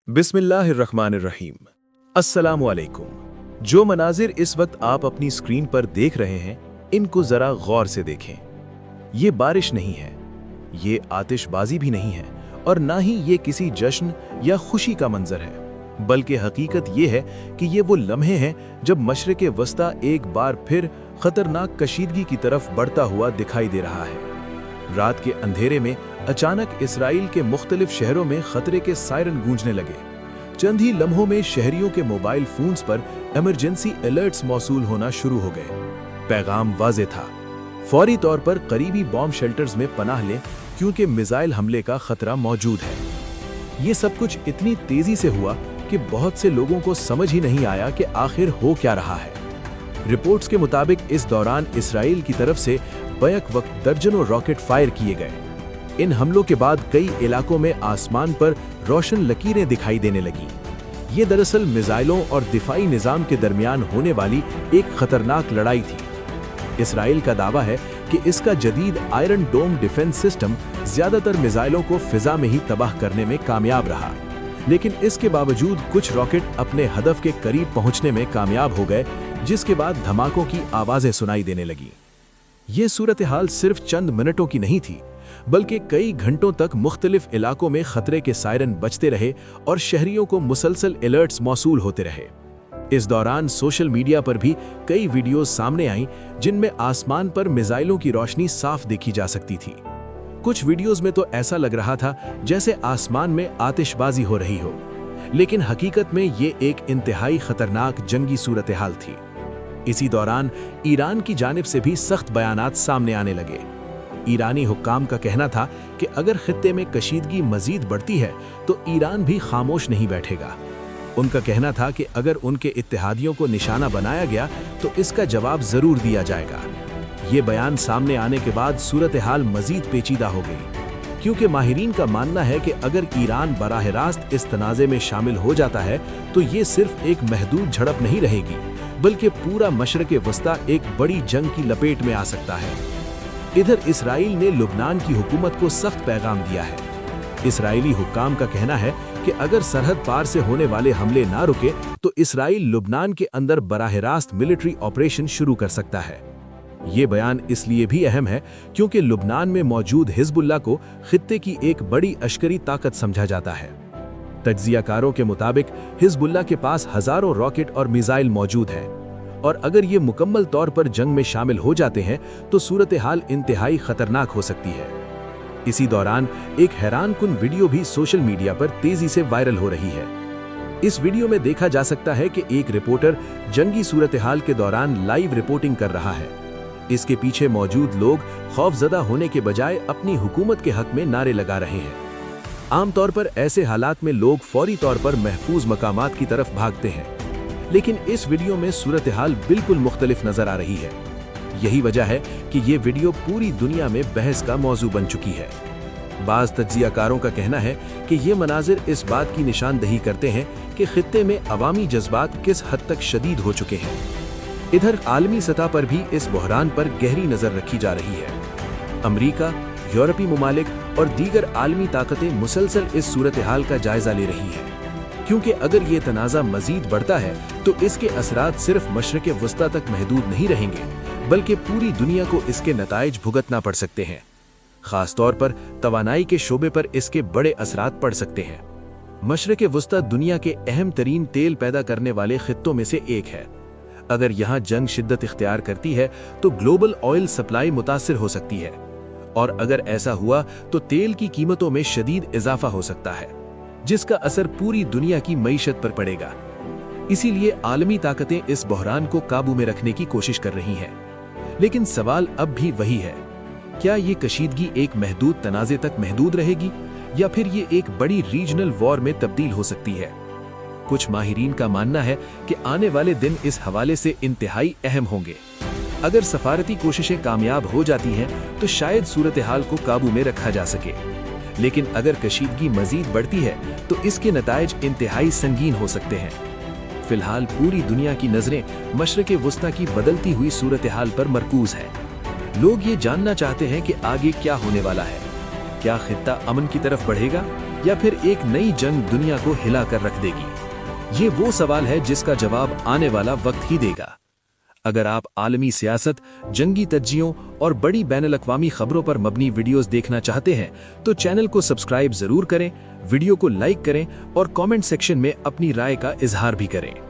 बिस्मिल्लाहिर्रहमानिर्रहीम। अस्सलामुअलैकुम। जो मनाजिर इस वक्त आप अपनी स्क्रीन पर देख रहे हैं, इनको जरा गौर से देखें। ये बारिश नहीं है, ये आतिशबाजी भी नहीं है, और ना ही ये किसी जश्न या खुशी का मंजर है, बल्कि हकीकत ये है कि ये वो लम्हे हैं जब मशरिक़ वस्ता एक बार फिर खतरनाक कशीदगी की तरफ बढ़ता हुआ दिखाई दे रहा है। रात के अंधेरे में अचानक इसराइल के मुख्तलिफ शहरों में खतरे के सायरन गूंजने लगे। चंद ही लम्हों में शहरियों के मोबाइल फोन्स पर इमरजेंसी अलर्ट्स मौसूल होना शुरू हो गए। पैगाम वाज़ेह था, फौरी तौर पर करीबी बॉम्ब शेल्टर्स में पनाह लें क्योंकि मिसाइल हमले का खतरा मौजूद है। ये सब कुछ इतनी तेजी से हुआ कि बहुत से लोगों को समझ ही नहीं आया कि आखिर हो क्या रहा है। रिपोर्ट्स के मुताबिक इस दौरान इसराइल की तरफ से बैक वक्त दर्जनों रॉकेट फायर किए गए। इन हमलों के बाद कई इलाकों में आसमान पर रोशन लकीरें दिखाई देने लगी। ये दरअसल मिसाइलों और दिफाई निज़ाम के दरमियान होने वाली एक खतरनाक लड़ाई थी। इसराइल का दावा है कि इसका जदीद आयरन डोम डिफेंस सिस्टम ज्यादातर मिसाइलों को फिजा में ही तबाह करने में कामयाब रहा, लेकिन इसके बावजूद कुछ रॉकेट अपने हदफ के करीब पहुंचने में कामयाब हो गए, जिसके बाद धमाकों की आवाजें सुनाई देने लगी। ये सूरत हाल सिर्फ चंद मिनटों की नहीं थी, बल्कि कई घंटों तक मुख्तलिफ इलाकों में खतरे के सायरन बजते रहे और शहरियों को मुसलसल अलर्ट्स मौसूल होते रहे। इस दौरान सोशल मीडिया पर भी कई वीडियोस सामने आईं जिनमें आसमान पर मिसाइलों की रोशनी साफ देखी जा सकती थी। कुछ वीडियोस में तो ऐसा लग रहा था जैसे आसमान में आतिशबाजी हो रही हो, लेकिन हकीकत में ये एक इंतहाई खतरनाक जंगी सूरत हाल थी। इसी दौरान ईरान की जानिब से भी सख्त बयानात सामने आने लगे। ईरानी हुक्काम का कहना था कि अगर खित्ते में कशीदगी मजीद बढ़ती है तो ईरान भी खामोश नहीं बैठेगा। उनका कहना था कि अगर उनके इत्तेहादियों को निशाना बनाया गया तो इसका जवाब जरूर दिया जाएगा। ये बयान सामने आने के बाद सूरत हाल मजीद पेचीदा हो गई, क्योंकि माहिरीन का मानना है कि अगर ईरान बराह रास्त इस तनाज़े में शामिल हो जाता है तो ये सिर्फ एक महदूद झड़प नहीं रहेगी, बल्कि पूरा मशरिक़ वस्ता एक बड़ी जंग की लपेट में आ सकता है। इधर इसराइल ने लुबनान की हुकूमत को सख्त पैगाम दिया है। इसराइली हुक्काम का कहना है कि अगर सरहद पार से होने वाले हमले ना रुके तो इसराइल लुबनान के अंदर बराह रास्त मिलिट्री ऑपरेशन शुरू कर सकता है। ये बयान इसलिए भी अहम है क्योंकि लुबनान में मौजूद हिजबुल्लाह को खित्ते की एक बड़ी अश्करी ताकत समझा जाता है। तज्जियाकारों के मुताबिक हिजबुल्लाह के पास हजारों रॉकेट और मिसाइल मौजूद है, और अगर ये मुकम्मल तौर पर जंग में शामिल हो जाते हैं तो सूरत हाल इंतहाई खतरनाक हो सकती है। इसी दौरान एक हैरानकुन वीडियो भी सोशल मीडिया पर तेजी से वायरल हो रही है। इस वीडियो में देखा जा सकता है कि एक रिपोर्टर जंगी सूरत हाल के दौरान लाइव रिपोर्टिंग कर रहा है। इसके पीछे मौजूद लोग खौफजदा होने के बजाय अपनी हुकूमत के हक में नारे लगा रहे हैं। आमतौर पर ऐसे हालात में लोग फौरी तौर पर महफूज मकामात की तरफ भागते हैं, लेकिन इस वीडियो में सूरत हाल बिल्कुल मुख्तलिफ नजर आ रही है। यही वजह है कि ये वीडियो पूरी दुनिया में बहस का मौजू बन चुकी है। बाज़ तज्जियाकारों का कहना है कि ये मनाजिर इस बात की निशानदही करते हैं कि खित्ते में अवामी जज्बात किस हद तक शदीद हो चुके हैं। इधर आलमी सतह पर भी इस बहरान पर गहरी नजर रखी जा रही है। अमरीका, यूरोपीय ममालिक और दीगर आलमी ताकतें मुसलसल इस सूरत हाल का जायजा ले रही हैं, क्योंकि अगर ये तनाज़ा मजीद बढ़ता है तो इसके असरात सिर्फ मशरिक़ वस्ता तक महदूद नहीं रहेंगे, बल्कि पूरी दुनिया को इसके नताइज भुगतना पड़ सकते हैं। खास तौर पर तवानाई के शोबे पर इसके बड़े असरात पड़ सकते हैं। मशरिक़ वस्ता दुनिया के अहम तरीन तेल पैदा करने वाले खित्तों में से एक है। अगर यहाँ जंग शिद्दत इख्तियार करती है तो ग्लोबल ऑयल सप्लाई मुतासिर हो सकती है, और अगर ऐसा हुआ तो तेल की कीमतों में शदीद इजाफा हो सकता है, जिसका असर पूरी दुनिया की मईशत पर पड़ेगा। इसीलिए आलमी ताकतें इस बहरान को काबू में रखने की कोशिश कर रही हैं। लेकिन सवाल अब भी वही है, क्या ये कशीदगी एक महदूद तनाज़े तक महदूद रहेगी या फिर ये एक बड़ी रीजनल वॉर में तब्दील हो सकती है? कुछ माहिरीन का मानना है कि आने वाले दिन इस हवाले से इंतहाई अहम होंगे। अगर सफारती कोशिशें कामयाब हो जाती हैं तो शायद सूरत हाल को काबू में रखा जा सके, लेकिन अगर कशीदगी मजीद बढ़ती है तो इसके नताइज इंतहाई संगीन हो सकते हैं। फिलहाल पूरी दुनिया की नजरें मशरिक़ वस्ता की बदलती हुई सूरत हाल पर मरकूज है। लोग ये जानना चाहते हैं कि आगे क्या होने वाला है। क्या खित्ता अमन की तरफ बढ़ेगा या फिर एक नई जंग दुनिया को हिला कर रख देगी? ये वो सवाल है जिसका जवाब आने वाला वक्त ही देगा। अगर आप आलमी सियासत, जंगी तज्जियों और बड़ी बैनुल-अक़वामी खबरों पर मबनी वीडियोस देखना चाहते हैं तो चैनल को सब्सक्राइब जरूर करें, वीडियो को लाइक करें और कमेंट सेक्शन में अपनी राय का इजहार भी करें।